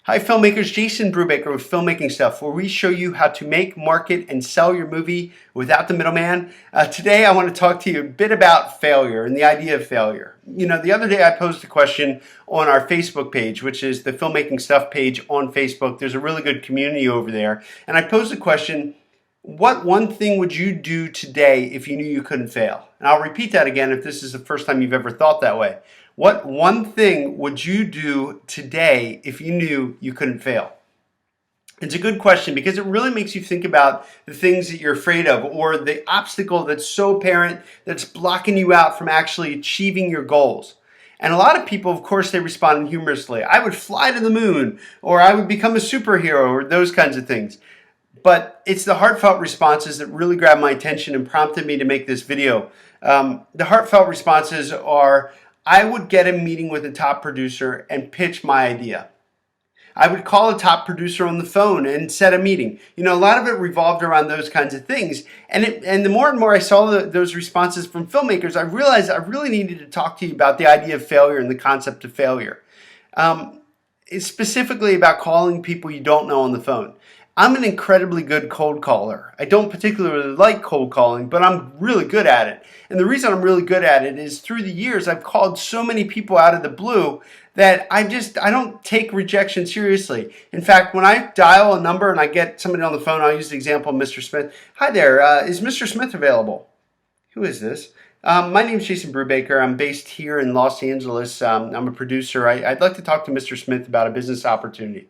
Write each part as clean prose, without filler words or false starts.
Hi filmmakers, Jason Brubaker with Filmmaking Stuff, where we show you how to make, market, and sell your movie without the middleman. Today I want to talk to you a bit about failure and the idea of failure. You know, the other day I posed a question on our Facebook page, which is the Filmmaking Stuff page on Facebook. There's a really good community over there. And I posed a question, what one thing would you do today if you knew you couldn't fail? And I'll repeat that again if this is the first time you've ever thought that way. What one thing would you do today if you knew you couldn't fail? It's a good question because it really makes you think about the things that you're afraid of or the obstacle that's so apparent that's blocking you out from actually achieving your goals. And a lot of people, of course, they respond humorously. I would fly to the moon, or I would become a superhero, or those kinds of things. But it's the heartfelt responses that really grabbed my attention and prompted me to make this video. The heartfelt responses are, I would get a meeting with a top producer and pitch my idea. I would call a top producer on the phone and set a meeting. You know, a lot of it revolved around those kinds of things. And the more and more I saw those responses from filmmakers, I realized I really needed to talk to you about the idea of failure and the concept of failure. It's specifically about calling people you don't know on the phone. I'm an incredibly good cold caller. I don't particularly like cold calling, but I'm really good at it. And the reason I'm really good at it is through the years, I've called so many people out of the blue that I don't take rejection seriously. In fact, when I dial a number and I get somebody on the phone, I'll use the example of Mr. Smith. Hi there, is Mr. Smith available? Who is this? My name is Jason Brubaker. I'm based here in Los Angeles. I'm a producer. I'd like to talk to Mr. Smith about a business opportunity.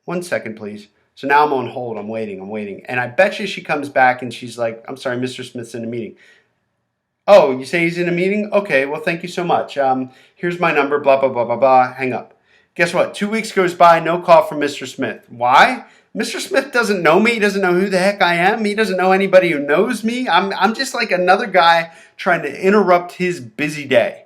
1 second, please. So now I'm on hold. I'm waiting. And I bet you she comes back and she's like, I'm sorry, Mr. Smith's in a meeting. Oh, you say he's in a meeting? Okay, well, thank you so much. Here's my number, blah, blah, blah, blah, blah. Hang up. Guess what? 2 weeks goes by, no call from Mr. Smith. Why? Mr. Smith doesn't know me. He doesn't know who the heck I am. He doesn't know anybody who knows me. I'm just like another guy trying to interrupt his busy day.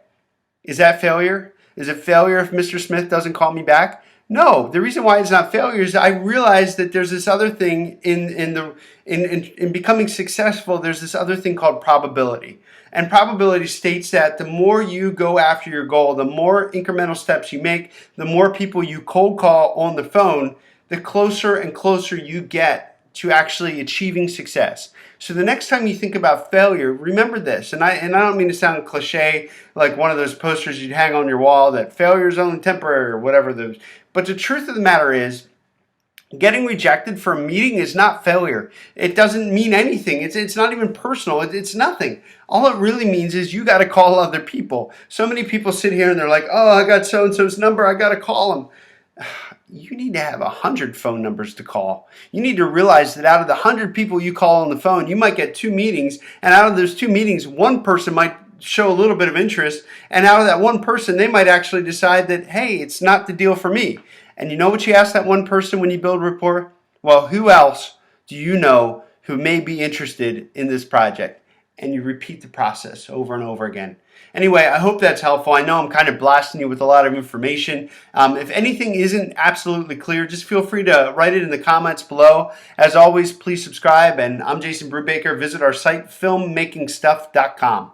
Is that failure? Is it failure if Mr. Smith doesn't call me back? No, the reason why it's not failure is I realized that there's this other thing in becoming successful. There's this other thing called probability. And probability states that the more you go after your goal, the more incremental steps you make, the more people you cold call on the phone, the closer and closer you get to actually achieving success. So the next time you think about failure, remember this, and I don't mean to sound cliche like one of those posters you'd hang on your wall that failure is only temporary or whatever those, but the truth of the matter is, getting rejected for a meeting is not failure. It doesn't mean anything. It's not even personal. It's nothing. All it really means is you got to call other people. So many people sit here and they're like, oh, I got so-and-so's number. I got to call them. You need to have 100 phone numbers to call. You need to realize that out of the 100 people you call on the phone, you might get 2 meetings. And out of those 2 meetings, one person might show a little bit of interest. And out of that one person, they might actually decide that, hey, it's not the deal for me. And you know what you ask that one person when you build rapport? Well, who else do you know who may be interested in this project? And you repeat the process over and over again. Anyway, I hope that's helpful. I know I'm kind of blasting you with a lot of information. If anything isn't absolutely clear, just feel free to write it in the comments below. As always, please subscribe. And I'm Jason Brubaker. Visit our site, filmmakingstuff.com.